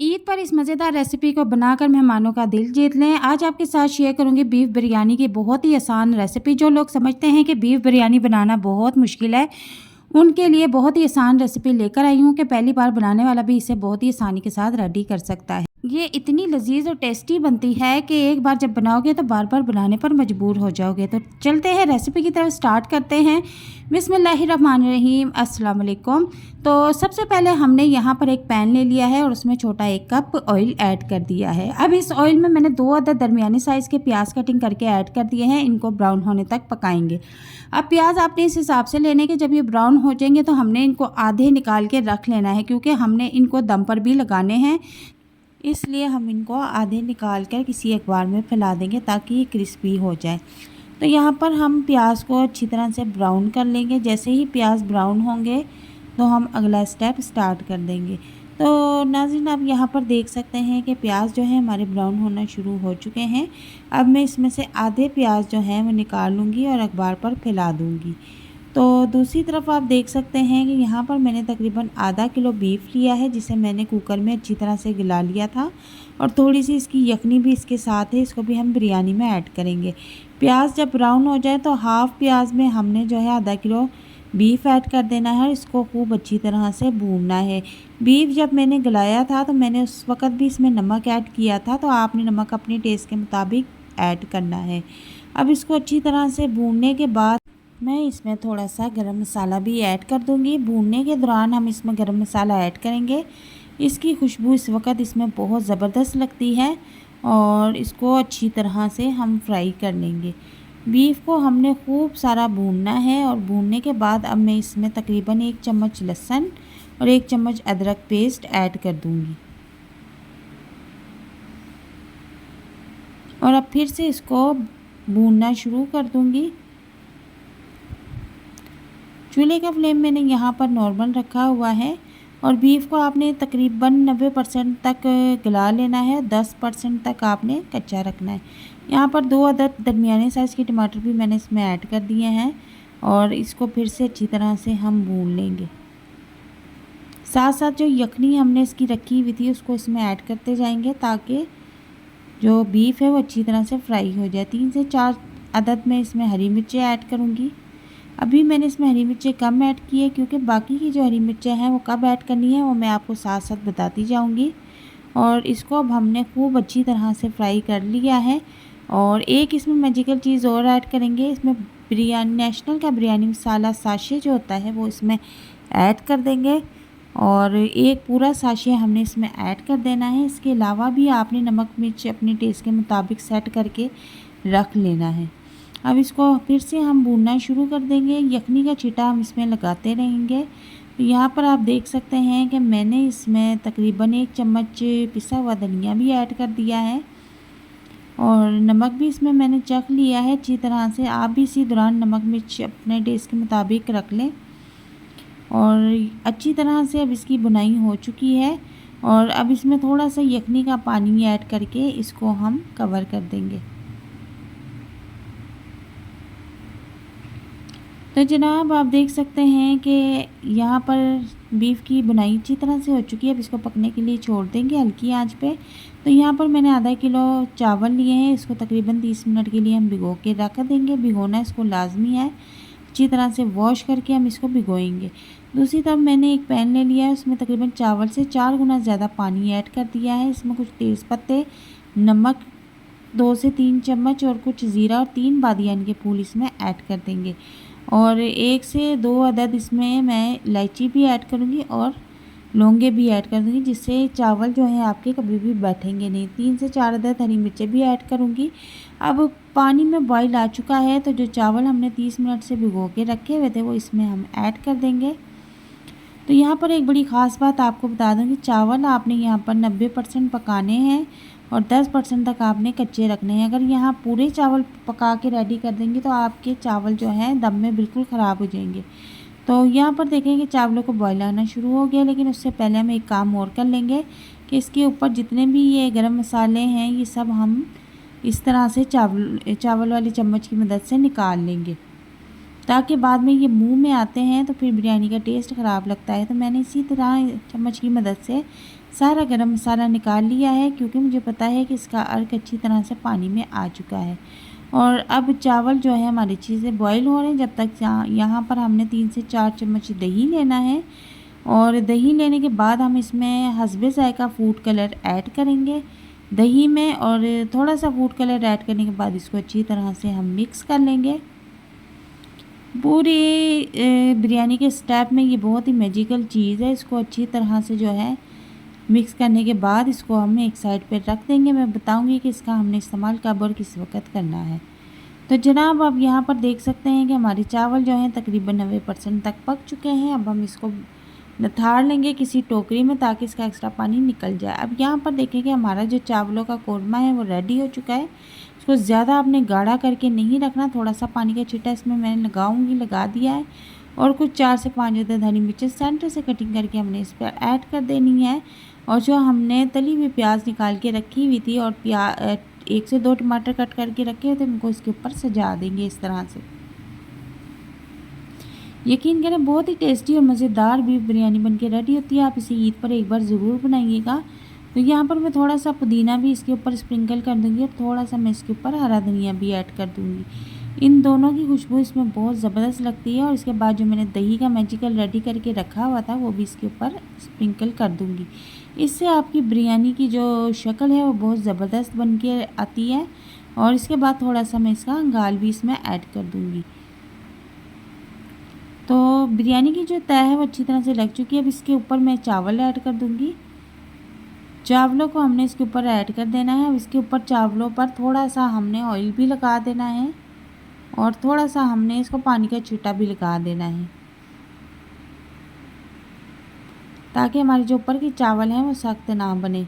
ईद पर इस मज़ेदार रेसिपी को बनाकर मेहमानों का दिल जीत लें। आज आपके साथ शेयर करूंगी बीफ बिरयानी की बहुत ही आसान रेसिपी। जो लोग समझते हैं कि बीफ बिरयानी बनाना बहुत मुश्किल है, उनके लिए बहुत ही आसान रेसिपी लेकर आई हूँ कि पहली बार बनाने वाला भी इसे बहुत ही आसानी के साथ रेडी कर सकता है। ये इतनी लजीज और टेस्टी बनती है कि एक बार जब बनाओगे तो बार बार बनाने पर मजबूर हो जाओगे। तो चलते हैं रेसिपी की तरफ, स्टार्ट करते हैं। बिस्मिल्लाहिर्रहमानिर्रहीम, अस्सलाम वालेकुम। तो सबसे पहले हमने यहाँ पर एक पैन ले लिया है और उसमें छोटा 1 कप ऑयल ऐड कर दिया है। अब इस ऑयल में मैंने 2 अदद दरमियानी साइज़ के प्याज कटिंग करके ऐड कर दिए हैं। इनको ब्राउन होने तक पकाएंगे। अब प्याज आपने इस हिसाब से लेने के, जब ये ब्राउन हो जाएंगे तो हमने इनको आधे निकाल के रख लेना है, क्योंकि हमने इनको दम पर भी लगाने हैं, इसलिए हम इनको आधे निकाल कर किसी अखबार में फैला देंगे ताकि ये क्रिस्पी हो जाए। तो यहाँ पर हम प्याज को अच्छी तरह से ब्राउन कर लेंगे। जैसे ही प्याज ब्राउन होंगे तो हम अगला स्टेप स्टार्ट कर देंगे। तो नाज़रीन, आप यहाँ पर देख सकते हैं कि प्याज जो है हमारे ब्राउन होना शुरू हो चुके हैं। अब मैं इसमें से आधे प्याज जो हैं वो निकाल लूँगी और अखबार पर फैला दूँगी। तो दूसरी तरफ आप देख सकते हैं कि यहाँ पर मैंने तकरीबन आधा किलो बीफ लिया है, जिसे मैंने कुकर में अच्छी तरह से गला लिया था, और थोड़ी सी इसकी यखनी भी इसके साथ है, इसको भी हम बिरयानी में ऐड करेंगे। प्याज जब ब्राउन हो जाए तो हाफ़ प्याज में हमने जो है आधा किलो बीफ ऐड कर देना है और इसको खूब अच्छी तरह से भूनना है। बीफ जब मैंने गलाया था तो मैंने उस वक़्त भी इसमें नमक ऐड किया था, तो आपने नमक अपने टेस्ट के मुताबिक ऐड करना है। अब इसको अच्छी तरह से भूनने के बाद मैं इसमें थोड़ा सा गरम मसाला भी ऐड कर दूंगी। भूनने के दौरान हम इसमें गरम मसाला ऐड करेंगे। इसकी खुशबू इस वक्त इसमें बहुत ज़बरदस्त लगती है और इसको अच्छी तरह से हम फ्राई कर लेंगे। बीफ को हमने खूब सारा भूनना है और भूनने के बाद अब मैं इसमें तकरीबन 1 चम्मच लहसुन और 1 चम्मच अदरक पेस्ट ऐड कर दूंगी और अब फिर से इसको भूनना शुरू कर दूंगी। चूल्हे का फ्लेम मैंने यहाँ पर नॉर्मल रखा हुआ है और बीफ को आपने तकरीबन 90% तक गला लेना है, 10% तक आपने कच्चा रखना है। यहाँ पर 2 अदद दरमियाने साइज़ के टमाटर भी मैंने इसमें ऐड कर दिए हैं और इसको फिर से अच्छी तरह से हम भून लेंगे। साथ साथ जो यखनी हमने इसकी रखी हुई थी उसको इसमें ऐड करते जाएंगे ताकि जो बीफ है वो अच्छी तरह से फ्राई हो जाए। 3 से 4 अदद में इसमें हरी मिर्चें ऐड करूँगी। अभी मैंने इसमें हरी मिर्चें कम ऐड की है, क्योंकि बाकी की जो हरी मिर्चें हैं वो कब ऐड करनी है वो मैं आपको साथ साथ बताती जाऊंगी। और इसको अब हमने खूब अच्छी तरह से फ्राई कर लिया है। और एक इसमें मैजिकल चीज़ और ऐड करेंगे। इसमें बिरयानी नेशनल का बिरयानी मसाला साशे जो होता है वो इसमें ऐड कर देंगे और एक पूरा साशे हमने इसमें ऐड कर देना है। इसके अलावा भी आपने नमक मिर्च अपने टेस्ट के मुताबिक सेट करके रख लेना है। अब इसको फिर से हम भूनना शुरू कर देंगे। यखनी का छींटा हम इसमें लगाते रहेंगे। तो यहाँ पर आप देख सकते हैं कि मैंने इसमें तकरीबन 1 चम्मच पिसा हुआ धनिया भी ऐड कर दिया है और नमक भी इसमें मैंने चख लिया है अच्छी तरह से। आप भी इसी दौरान नमक मिर्च अपने टेस्ट के मुताबिक रख लें। और अच्छी तरह से अब इसकी बुनाई हो चुकी है और अब इसमें थोड़ा सा यखनी का पानी ऐड करके इसको हम कवर कर देंगे। तो जनाब, आप देख सकते हैं कि यहाँ पर बीफ की बुनाई अच्छी तरह से हो चुकी है। अब इसको पकने के लिए छोड़ देंगे हल्की आंच पे। तो यहाँ पर मैंने आधा किलो चावल लिए हैं, इसको तकरीबन 30 मिनट के लिए हम भिगो के रख देंगे। भिगोना इसको लाजमी है, अच्छी तरह से वॉश करके हम इसको भिगोएंगे। दूसरी तरफ मैंने एक पैन ले लिया है, उसमें तकरीबन चावल से 4 गुना ज़्यादा पानी ऐड कर दिया है। इसमें कुछ तेज़पत्ते, नमक 2 से 3 चम्मच और कुछ ज़ीरा और 3 बादियान के फूल इसमें ऐड कर देंगे और 1 से 2 अदद इसमें मैं इलायची भी ऐड करूँगी और लौंगे भी ऐड कर दूँगी, जिससे चावल जो है आपके कभी भी बैठेंगे नहीं। 3 से 4 अदद हरी मिर्चें भी ऐड करूँगी। अब पानी में बॉईल आ चुका है, तो जो चावल हमने 30 मिनट से भिगो के रखे हुए थे वो इसमें हम ऐड कर देंगे। तो यहाँ पर एक बड़ी ख़ास बात आपको बता दूँ कि चावल आपने यहाँ पर 90% पकाने हैं और 10% तक आपने कच्चे रखने हैं। अगर यहाँ पूरे चावल पका के रेडी कर देंगे तो आपके चावल जो हैं दम में बिल्कुल ख़राब हो जाएंगे। तो यहाँ पर देखें कि चावलों को बॉईल आना शुरू हो गया, लेकिन उससे पहले हम एक काम और कर लेंगे कि इसके ऊपर जितने भी ये गरम मसाले हैं ये सब हम इस तरह से चावल वाली चम्मच की मदद से निकाल लेंगे। ताकि बाद में ये मुंह में आते हैं तो फिर बिरयानी का टेस्ट ख़राब लगता है। तो मैंने इसी तरह चम्मच की मदद से सारा गरम मसाला निकाल लिया है, क्योंकि मुझे पता है कि इसका अर्क अच्छी तरह से पानी में आ चुका है। और अब चावल जो है हमारी चीज़ें बॉईल हो रहे हैं। जब तक यहाँ पर हमने 3 से 4 चम्मच दही लेना है, और दही लेने के बाद हम इसमें हस्बे ज़ायक़ा फूड कलर ऐड करेंगे दही में। और थोड़ा सा फूड कलर ऐड करने के बाद इसको अच्छी तरह से हम मिक्स कर लेंगे। पूरी बिरयानी के स्टेप में ये बहुत ही मैजिकल चीज़ है। इसको अच्छी तरह से जो है मिक्स करने के बाद इसको हम एक साइड पे रख देंगे। मैं बताऊंगी कि इसका हमने इस्तेमाल कब और किस वक्त करना है। तो जनाब आप यहाँ पर देख सकते हैं कि हमारे चावल जो हैं तकरीबन 90% तक पक चुके हैं। अब हम इसको नथाड़ लेंगे किसी टोकरी में, ताकि इसका एक्स्ट्रा पानी निकल जाए। अब यहाँ पर देखें कि हमारा जो चावलों का कोरमा है वो रेडी हो चुका है। इसको ज़्यादा आपने गाढ़ा करके नहीं रखना, थोड़ा सा पानी का छींटा इसमें मैंने लगा दिया है। और कुछ 4 से 5 अदद हरी मिर्चें सेंटर से कटिंग करके हमने इस पर ऐड कर देनी है। और जो हमने तली हुई प्याज निकाल के रखी हुई थी और 1 से 2 टमाटर कट करके रखे हुए थे, उनको इसके ऊपर सजा देंगे इस तरह से। यकीन करें बहुत ही टेस्टी और मज़ेदार बीफ बिरयानी बनके रेडी होती है। आप इसे ईद पर एक बार ज़रूर बनाइएगा। तो यहाँ पर मैं थोड़ा सा पुदीना भी इसके ऊपर स्प्रिंकल कर दूँगी, और थोड़ा सा मैं इसके ऊपर हरा धनिया भी ऐड कर दूँगी। इन दोनों की खुशबू इसमें बहुत ज़बरदस्त लगती है। और इसके बाद जो मैंने दही का मैजिकल रेडी करके रखा हुआ था वो भी इसके ऊपर स्प्रिंकल कर दूँगी। इससे आपकी बिरयानी की जो शक्ल है वो बहुत ज़बरदस्त बन के आती है। और इसके बाद थोड़ा सा मैं इसका अंगाल भी इसमें ऐड कर दूँगी। तो बिरयानी की जो तय है वो अच्छी तरह से लग चुकी है। अब इसके ऊपर मैं चावल ऐड कर दूँगी। चावलों को हमने इसके ऊपर ऐड कर देना है। अब इसके ऊपर चावलों पर थोड़ा सा हमने ऑयल भी लगा देना है, और थोड़ा सा हमने इसको पानी का छींटा भी लगा देना है, ताकि हमारे जो ऊपर के चावल हैं वो सख्त ना बने।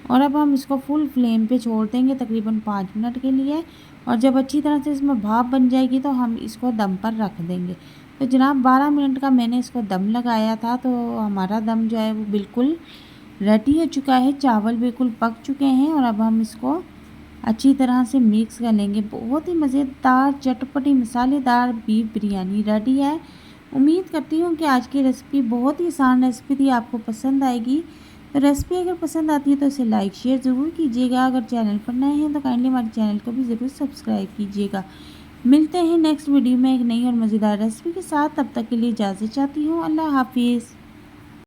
और अब हम इसको फुल फ्लेम पे छोड़ देंगे तकरीबन 5 मिनट के लिए। और जब अच्छी तरह से इसमें भाप बन जाएगी तो हम इसको दम पर रख देंगे। तो जनाब 12 मिनट का मैंने इसको दम लगाया था। तो हमारा दम जो है वो बिल्कुल रेडी हो चुका है, चावल बिल्कुल पक चुके हैं। और अब हम इसको अच्छी तरह से मिक्स कर लेंगे। बहुत ही मज़ेदार चटपटी मसालेदार बीफ बिरयानी रेडी है। उम्मीद करती हूँ कि आज की रेसिपी बहुत ही आसान रेसिपी थी, आपको पसंद आएगी। तो रेसिपी अगर पसंद आती है तो इसे लाइक शेयर ज़रूर कीजिएगा। अगर चैनल पर नए हैं तो काइंडली हमारे चैनल को भी ज़रूर सब्सक्राइब कीजिएगा। मिलते हैं नेक्स्ट वीडियो में एक नई और मज़ेदार रेसिपी के साथ। तब तक के लिए इजाज़त चाहती हूँ। अल्लाह हाफिज़।